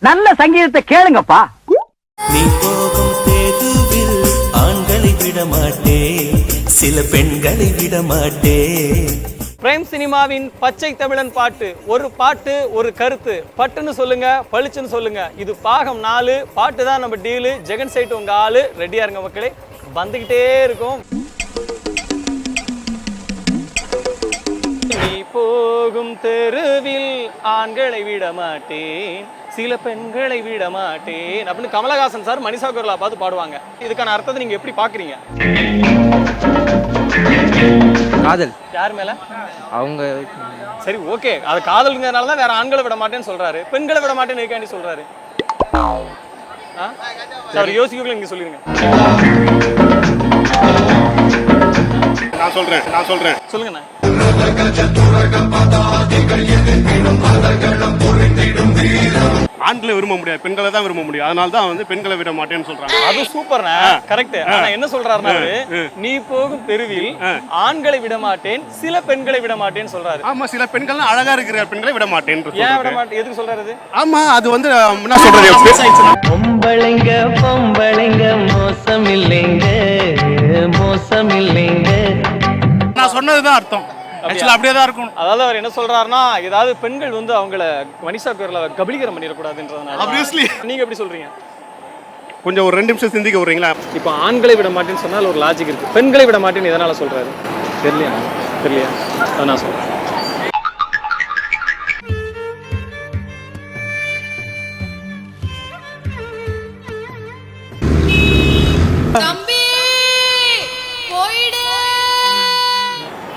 நல்ல சங்கீதத்தை கேளுங்கப்பா. நீ போகும் தேதுவில் ஆண்களை விட மாட்டேன், சில பெண்களை விட மாட்டேன். பிரைம் சினிமாவின் பச்சை தமிழன் பாட்டு, ஒரு பாட்டு ஒரு கருத்து, பட்டுன்னு சொல்லுங்க பளிச்சுன்னு சொல்லுங்க. இது பாகம் 4. பாட்டு தான் நம்ம டீலு. ஜெகன் சைட் உங்க ஆளு. ரெடியா இருங்க மக்களே, வந்துகிட்டே இருக்கும். நீ போகும் தெருவில் ஆண்களை விட மாட்டேன், சில பெண்களை விட மாட்டேன் அப்படின்னு கமலஹாசன் சார் மனிஷா கொய்ராலா பார்த்து பாடுவாங்க. இதுக்கான அர்த்தத்தை நீங்க எப்படி பாக்குறீங்க? காதல் யார் மேல? அவங்க. சரி, ஓகே, அது காதல்ங்கிறதுனால தான் வேற ஆண்களை விட மாட்டேன்னு சொல்றாரு. பெண்களை விட மாட்டேன்னு இருக்காண்டி சொல்றாரு. அவர் யோசிக்கல, நீங்க சொல்லிருங்க. நான் சொல்றேன் சொல்லுங்கண்ணா. ஆண்களை விரும்ப முடியாது, பெண்களை தான் விரும்ப முடியும். அதனால தான் வந்து பெண்களை விட மாட்டேன்னு சொல்றாங்க. அது சூப்பர்ண்ணா, கரெக்ட். ஆனா என்ன சொல்றாருன்னா, நீ போகும் தெருவில் ஆண்களை விட மாட்டேன், சில பெண்களை விட மாட்டேன்னு சொல்றாரு. ஆமா, சில பெண்கள் அழகா இருக்கிற பெண்களை விட மாட்டேன். ஏன் விட மாட்டேன்? எதுக்கு சொல்றாரு? ஆமா, அது வந்து என்ன சொல்றது, பொம்பளைங்க பொம்பளைங்க மோசம் இல்லைங்க, மோசம் இல்லைங்க. நான் சொன்னதுதான் அர்த்தம். ஆக்சுவலா அப்படியே தான் இருக்கும். அதாவது அவர் என்ன சொல்றாருன்னா, ஏதாவது பெண்கள் வந்து அவங்கள மனிஷா கொய்ராலா கபலீகரம் பண்ணிடக்கூடாதுன்றதுனால. ஆப்வியஸ்லி. நீங்க எப்படி சொல்றீங்க? கொஞ்சம் ஒரு 2 நிமிஷம் சிந்திக்க விடுறீங்களா? இப்போ ஆண்களை விட மாட்டேன்னு சொன்னால் ஒரு லாஜிக் இருக்கு. பெண்களை விட மாட்டேன்னு எதனால சொல்றாரு? தெரியலையா? அதை நான் சொல்றேன்.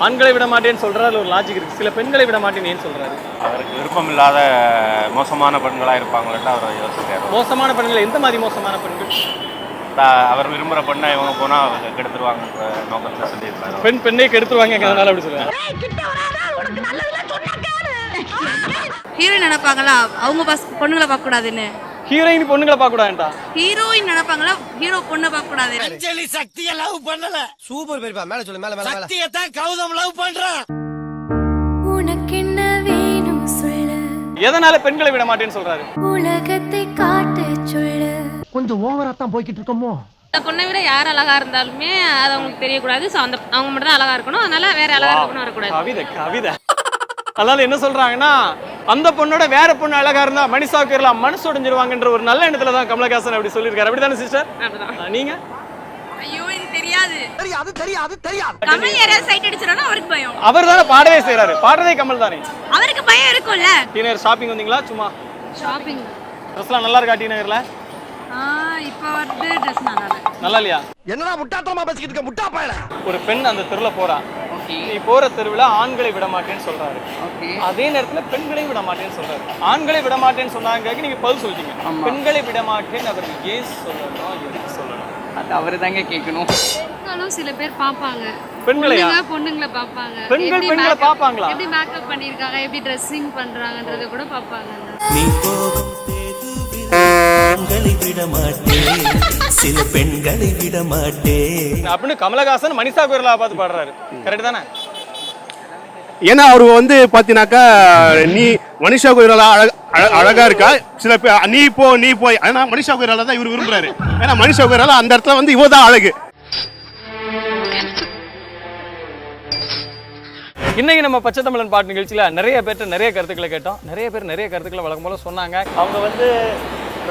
ஆண்களை விட மாட்டேன்னு சொல்றாரு, ஒரு லாஜிக் இருக்கு. சில பெண்களை விட மாட்டேன்னு ஏன் சொல்றாரு? அவருக்கு விருப்பம் இல்லாத மோசமான பெண்களா இருப்பாங்கள்ட்டு அவர் யோசிக்கிறார். மோசமான பெண்கள் எந்த மாதிரி மோசமான பெண்கள்? அவர் விரும்புகிற பெண்ணை இவங்க போனா கெடுத்துருவாங்க நோக்கத்தை சொல்லியிருப்பாரு. பெண்ணை கெடுத்துருவாங்க அப்படி சொல்லுவாங்க. ஹீரோயின் நினைப்பாங்களா அவங்க பொண்ணுங்களை பார்க்க கூடாதுன்னு? ஹீரோயின் பொண்ணுங்களை பார்க்க கூடாதுடா. ஹீரோயின் நினைப்பாங்களா ஹீரோ பொண்ணை பார்க்க கூடாது? அஞ்சலி சக்திய லவ் பண்ணல. சூப்பர் பெரியப்பா, மேல சொல்லு, மேல சக்தியை தான் கௌதம் லவ் பண்றான். உனக்கு என்ன வேணும் சொல்லு, எதனால பெண்களை விட மாட்டேன்னு சொல்றாரு? உலகத்தை காட்ட சொல்லு. கொஞ்சம் ஓவரா தான் போய்கிட்டு இருக்கோமோ. அந்த பொண்ணை விட யார் அழகா இருந்தாலுமே அது அவங்களுக்கு தெரியக்கூடாது. ஸோ அவங்க மட்டும் தான் அழகா இருக்கணும். அதனால வேற அழகா இருக்கணும் வரக்கூடாது. கவிதை. அதனால என்ன சொல்றாங்கன்னா, அந்த பொண்ணோட வேற பொண்ணு அழகா இருந்தா மனிஷா கொய்ராலா மனசு உடைஞ்சிருவாங்கன்ற ஒரு நல்ல எண்ணத்துல தான் கமலஹாசன் அப்படி சொல்லியிருக்காரு. அப்படிதானே சிஸ்டர்? நீங்க? ஐயோ, இது தெரியாது. தெரியாது. கமல் யாராவது சைட் அடிச்சிரானா அவருக்கு பயம். அவர் தானே பாடவே செய்யறாரு. பாடுறதே கமல் தானே. அவருக்கு பயம் இருக்கும்ல. டீனர் ஷாப்பிங் வந்தீங்களா? சும்மா ஷாப்பிங். ட்ரெஸ்லாம் நல்லா இருக்கா டீனர்ல? இப்போ வந்து ட்ரெஸ் நல்லா இல்லையா? என்னடா முட்டாத்தனமா பேசிக்கிட்டு இருக்க முட்டா பயல. ஒரு பெண் அந்த தெருல போறா. நீ போற தெருவுல ஆண்களை விட மாட்டேன்னு சொல்றாரு. அதே நேரத்துல பெண்களை விட மாட்டேன்னு சொல்றாரு. ஆண்களை விட மாட்டேன்னு சொன்னாங்க, நீங்க பதில் சொல்லிட்டீங்க. பெண்களை விட மாட்டேன்னு அவர் ஏன் சொல்லணும், எதுக்கு சொல்லணும்? அது அவரு தாங்க கேட்கணும். சில பேர் பாப்பாங்க, பெண்களையா? பொண்ணுங்களை பாப்பாங்க. பெண்களை பாப்பாங்களா? எப்படி மேக்கப் பண்ணிருக்காங்க, எப்படி ட்ரெஸ்ஸிங் பண்றாங்கன்றத கூட பாப்பாங்க. நீ போகும் தேதுவில் ஆண்களை விட மாட்டேன், சில பெண்களை விட மாட்டேன் அப்படின்னு கமலஹாசன் மனிஷா கொய்ராலா பார்த்து பாடுறாரு. கரெக்ட் தானே? ஏன்னா அவரு வந்து பாத்தீங்கன்னாக்கா, நீ மனிஷா கொய்ராலா அழகா இருக்கா, சில பேர் நீ போய். ஆனா மனிஷா கொய்ராலா தான் இவர் விரும்புறாரு. ஏன்னா மனிஷா கொய்ராலா அந்த இடத்துல வந்து இவ தான் அழகு. இன்னைக்கு நம்ம பச்சை தமிழன் பாட்டு நிகழ்ச்சியில நிறைய பேர்ட்ட நிறைய கருத்துக்களை கேட்டோம். நிறைய பேர் நிறைய கருத்துக்களை வழக்கம் போல சொன்னாங்க. அவங்க வந்து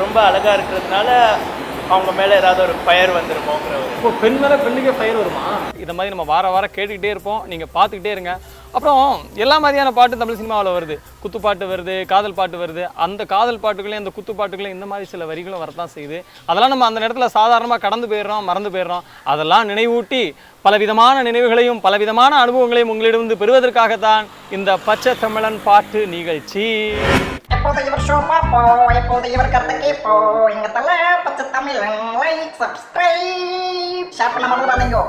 ரொம்ப அழகா இருக்கிறதுனால அவங்க மேல ஏதாவது ஒரு ஃபயர் வந்துருமோங்கிற ஒரு. இப்போ பெண் மேல பெண்ணுக்கே ஃபயர் வருமா? இந்த மாதிரி நம்ம வாரம் கேட்டுக்கிட்டே இருப்போம். நீங்க பார்த்துக்கிட்டே இருங்க. அப்புறம் எல்லா மாதிரியான பாட்டு தமிழ் சினிமாவில் வருது. குத்துப்பாட்டு வருது, காதல் பாட்டு வருது. அந்த காதல் பாட்டுகளையும் அந்த குத்து பாட்டுகளையும் இந்த மாதிரி சில வரிகளும் வரத்தான் செய்யுது. அதெல்லாம் நம்ம அந்த நேரத்துல சாதாரணமாக கடந்து போயிடுறோம், மறந்து போயிடுறோம். அதெல்லாம் நினைவூட்டி பலவிதமான நினைவுகளையும் பலவிதமான அனுபவங்களையும் உங்களிடம் பெறுவதற்காகத்தான் இந்த பச்சை தமிழன் பாட்டு நிகழ்ச்சி. எப்போது இவர் ஷோ பார்ப்போம், எப்போது இவர் கருத்தை கேட்போம். எங்க தலை பச்சை தமிழன் லைக் சப்ஸ்கிரைப் ஷேர் பண்ண மறந்துடாதீங்க.